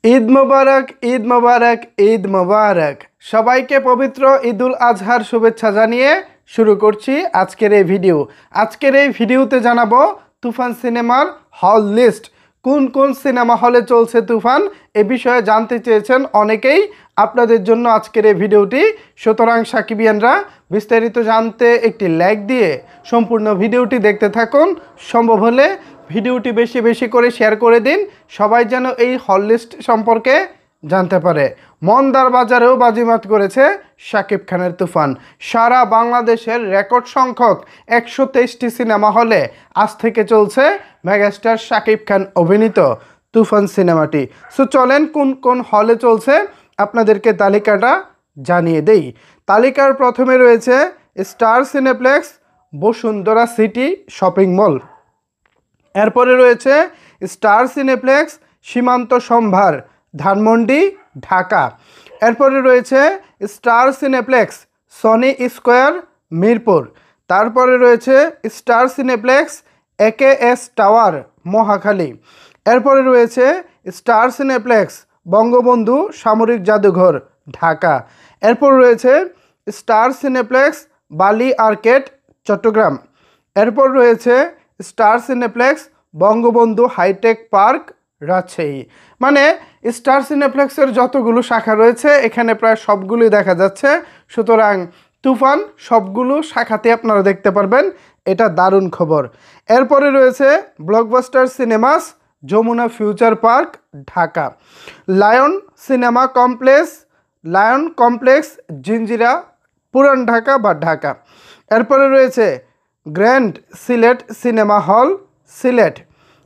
ঈদ মোবারক, ঈদ মোবারক, ঈদ মোবারক। সবাইকে পবিত্র ঈদুল আজহার শুভেচ্ছা জানিয়ে শুরু করছি আজকের এই ভিডিও। আজকের এই ভিডিওতে জানাবো তুফান সিনেমার হল লিস্ট। কোন কোন সিনেমা হলে চলছে তুফান, এ বিষয়ে জানতে চেয়েছেন অনেকেই। আপনাদের জন্য আজকের এই ভিডিওটি। সুতরাং সাকিবিয়ানরা বিস্তারিত জানতে একটি লাইক দিয়ে সম্পূর্ণ ভিডিওটি দেখতে থাকুন। সম্ভব হলে ভিডিওটি বেশি বেশি করে শেয়ার করে দিন, সবাই যেন এই হল লিস্ট সম্পর্কে জানতে পারে। মন্দার বাজারেও বাজিমাত করেছে শাকিব খানের তুফান। সারা বাংলাদেশের রেকর্ড সংখ্যক 123টি সিনেমা হলে আজ থেকে চলছে মেগাস্টার শাকিব খান অভিনীত তুফান সিনেমাটি। সো চলেন কোন কোন হলে চলছে আপনাদেরকে তালিকাটা জানিয়ে দেই। তালিকার প্রথমে রয়েছে star cineplex, Bashundhara city shopping mall. এরপরে রয়েছে স্টার সিনেপ্লেক্স, সীমান্ত সম্ভার, ধানমন্ডি, ঢাকা। এরপরে রয়েছে star cineplex, Sony square, Mirpur. তারপরে রয়েছে star cineplex, AKS tower, Mohakhali. এরপরে রয়েছে স্টার সিনেপ্লেক্স, বঙ্গবন্ধু সামরিক জাদুঘর, ঢাকা। এরপর রয়েছে star cineplex, Bali arcade, Chittagong. এরপর রয়েছে star cineplex, Bangabandhu hi tech park, Rajshahi. মানে স্টার সিনেপ্লেক্সের যতগুলো শাখা রয়েছে এখানে প্রায় সবগুলোই দেখা যাচ্ছে। সুতরাং তুফান সবগুলো শাখাতে আপনারা দেখতে পারবেন, এটা দারুণ খবর। এরপরে রয়েছে blockbuster cinemas, Jamuna future park, Dhaka. Lion cinema complex, lion complex, Jinjira, পুরান ঢাকা বা ঢাকা। এরপরে রয়েছে grand Sylhet cinema hall, Sylhet.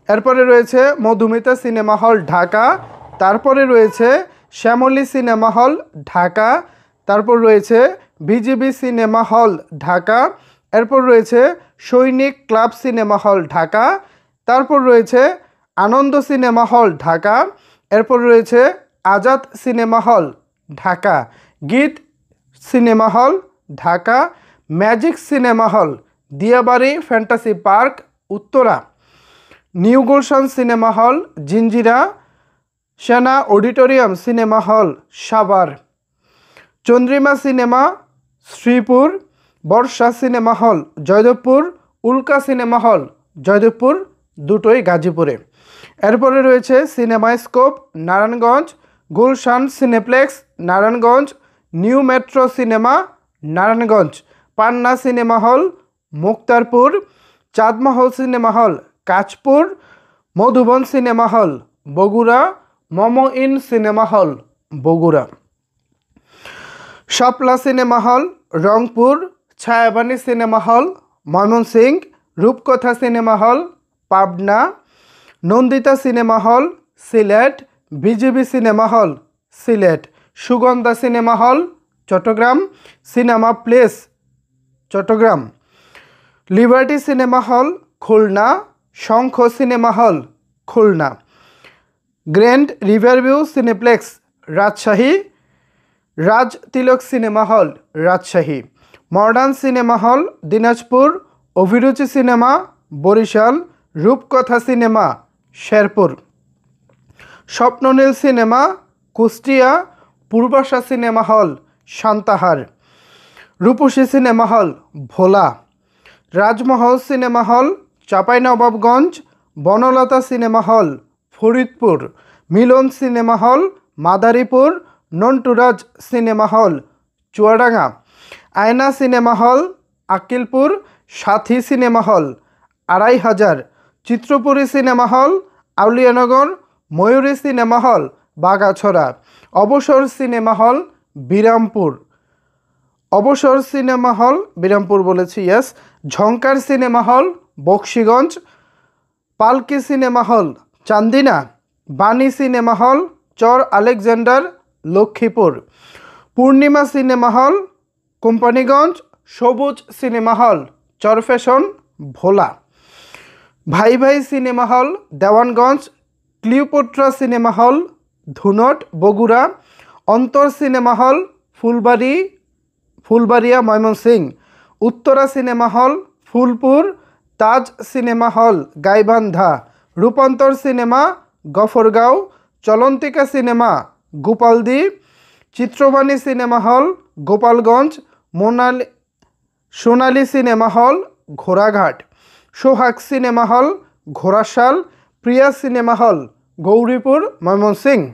এরপরে রয়েছে মধুমিতা সিনেমা হল, ঢাকা। তারপরে রয়েছে শ্যামলী সিনেমা হল, ঢাকা। তারপর রয়েছে বিজিবি সিনেমা হল, ঢাকা। এরপর রয়েছে সৈনিক ক্লাব সিনেমা হল, ঢাকা। তারপর রয়েছে আনন্দ সিনেমা হল, ঢাকা। এরপর রয়েছে আজাদ সিনেমা হল, ঢাকা। গীত cinema hall, Dhaka. Magic cinema hall, Diabari fantasy park, Uttara. New Gulshan cinema hall, Jinjira. Sena auditorium cinema hall, Savar. Chandrima cinema, Sreepur. Barsha cinema hall, Joydebpur. উল্কা সিনেমা হল, জয়দেবপুর, দুটোই গাজীপুরে। এরপরে রয়েছে cinema scope, Narayanganj. Gulshan cineplex, Narayanganj. New metro cinema, Narayanganj. Panna cinema hall, Muktarpur. Chandmahal cinema hall, Kanchpur. Madhuban cinema hall, Bogura. Momo in cinema hall, Bogura. Shapla cinema hall, Rangpur. ছায়াবানী cinema hall, Mymensingh. রূপকথা cinema hall, Pabna. Nandita cinema hall, Sylhet. BGB cinema hall, Sylhet. Sugandha cinema hall, Chittagong. Cinema place, Chittagong. Liberty cinema hall, Khulna. Shankha cinema hall, Khulna. Grand riverview cineplex, Rajshahi. Raj Tilak cinema hall, Rajshahi. Modern cinema hall, Dinajpur. অভিরুচি cinema, Barishal. রূপকথা cinema, Sherpur. Swapnanil cinema, Kushtia. পূর্বাশা cinema hall, Santahar. রূপসী cinema hall, ভোলা। রাজমহল cinema hall, Chapainawabganj. Banalata cinema hall, Faridpur. মিলন cinema hall, Madaripur. নন্টুরাজ cinema hall, Chuadanga. আয়না cinema hall, Akilpur. সাথী cinema hall, 2500। Chitrapuri cinema hall, আউলিয়ানগর। ময়ূরী cinema hall, Bagachra. অবসর cinema hall, Birampur. অবসর cinema hall, Birampur বলেছি, yes. ঝংকার cinema hall, Bakshiganj. পালকি cinema hall, Chandina. বাণী cinema hall, চর Alexander, Lakshmipur. পূর্ণিমা cinema hall, Companiganj. সবুজ cinema hall, Charfasson, ভোলা। ভাই ভাই cinema hall, Dewanganj. Cleopatra cinema hall, Dhunot, Bogura. অন্তর cinema hall, Phulbaria, Mymensingh. Uttara cinema hall, Phulpur. তাজ cinema hall, Gaibandha. Rupantar cinema, Gafargaon. Chalantika cinema Gopaldi, Chitrabani cinema hall Gopalganj, সোনালী cinema হল ঘোড়াঘাট, সোহাগ cinema hall Ghorashal, Priya cinema hall Gauripur Mymensingh,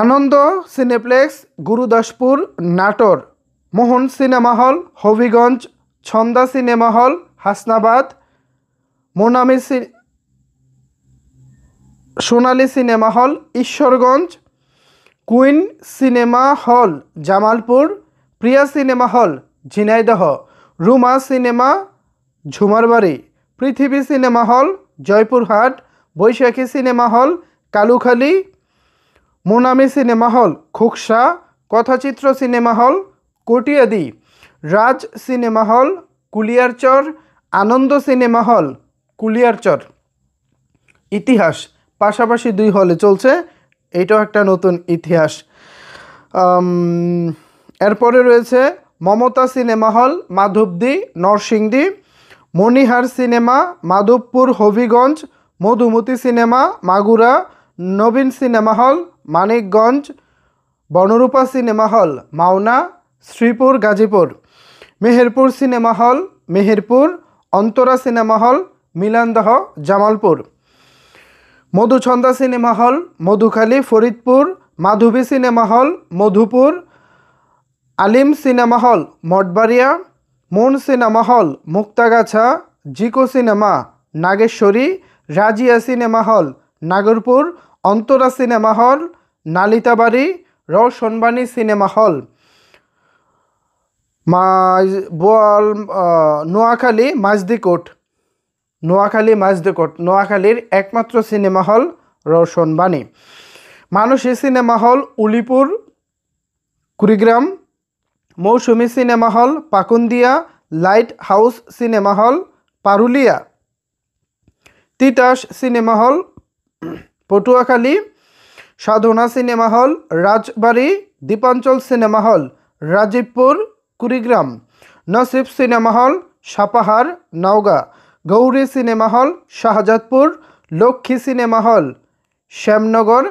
Ananda cineplex Gurudaspur Natore, Mohan cinema hall Habiganj, Chhanda cinema hall Hasnabad, সোনালী cinema হল Ishwarganj, queen cinema hall Jamalpur, প্রিয়া cinema হল Jhenaidah, Ruma cinema ঝুমারবাড়ি, পৃথিবী cinema hall Joypurhat, বৈশাখী cinema hall Kalukhali, Monami cinema hall Khoksa, Kathachitra cinema hall কটিয়াদি, রাজ cinema hall Kuliarchar, আনন্দ cinema hall Kuliarchar. ইতিহাস পাশাপাশি 2 হলে চলছে, এইটাও একটা নতুন ইতিহাস। এরপরে রয়েছে Mamata cinema hall Madhabdi Narsingdi, Monihar cinema Madhabpur Habiganj, Madhumati cinema Magura, Nabin cinema hall Manikganj, Banarupa cinema hall Mawna, Sreepur Gazipur, Meherpur cinema hall Meherpur, Antara cinema hall মিলানদহ Jamalpur, Madhuchhanda cinema hall Madhukhali Faridpur, মাধবী সিনেমা হল মধুপুর, আলিম cinema hall Mathbaria, Mon cinema hall Muktagachha, Jiko cinema Nageshwari, Razia cinema hall Nagarpur, Antara cinema hall Nalitabari, রওশনবাণী cinema hall Noakhali মাঝদিকোট, নোয়াখালীর একমাত্র সিনেমা হল রওশনবাণী, মানসী সিনেমা হল উলিপুর কুড়িগ্রাম, মৌসুমী cinema hall Pakundia, light house cinema hall Parulia, Titas cinema hall Patuakhali, সাধনা cinema hall রাজবাড়ী, দীপাঞ্চল cinema hall Rajibpur Kurigram, নসিব cinema hall Sapahar Naogaon, Gauri cinema hall Shahzadpur, Lakshmi cinema hall Shyamnagar,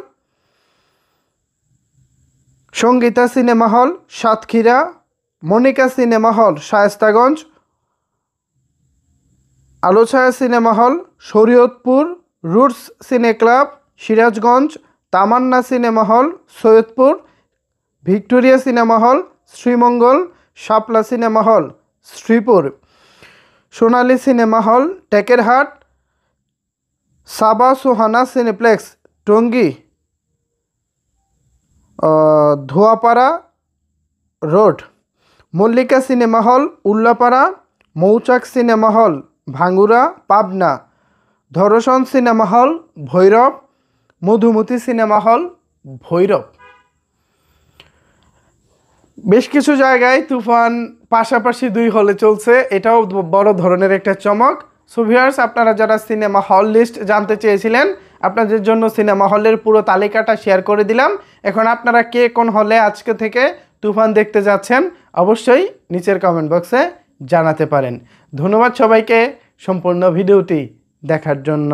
Sangeeta cinema hall Satkhira, Monika cinema hall Shayestaganj, আলোছায়া cinema hall Shariatpur, roots সিনে club Sirajganj, তামান্না cinema hall Saidpur, Victoria cinema hall Sreemangal, শাপলা cinema hall Sreepur, Sonali cinema hall Tekerhat, Saba Sohana cineplex Tongi Dhoyapara road, Mallika cinema hall Ullapara, মৌচাক cinema hall Bhangura Pabna, ধর্ষণ cinema hall Bhairab, Madhumati cinema hall Bhairab. বেশ কিছু জায়গায় তুফান পাশাপাশি 2 হলে চলছে, এটাও বড় ধরনের একটা চমক। সো ভিউয়ার্স, আপনারা যারা সিনেমা হল লিস্ট জানতে চেয়েছিলেন, আপনাদের জন্য সিনেমা হলের পুরো তালিকাটা শেয়ার করে দিলাম। এখন আপনারা কে কোন হলে আজকে থেকে তুফান দেখতে যাচ্ছেন অবশ্যই নিচের কমেন্ট বক্সে জানাতে পারেন। ধন্যবাদ সবাইকে সম্পূর্ণ ভিডিওটি দেখার জন্য।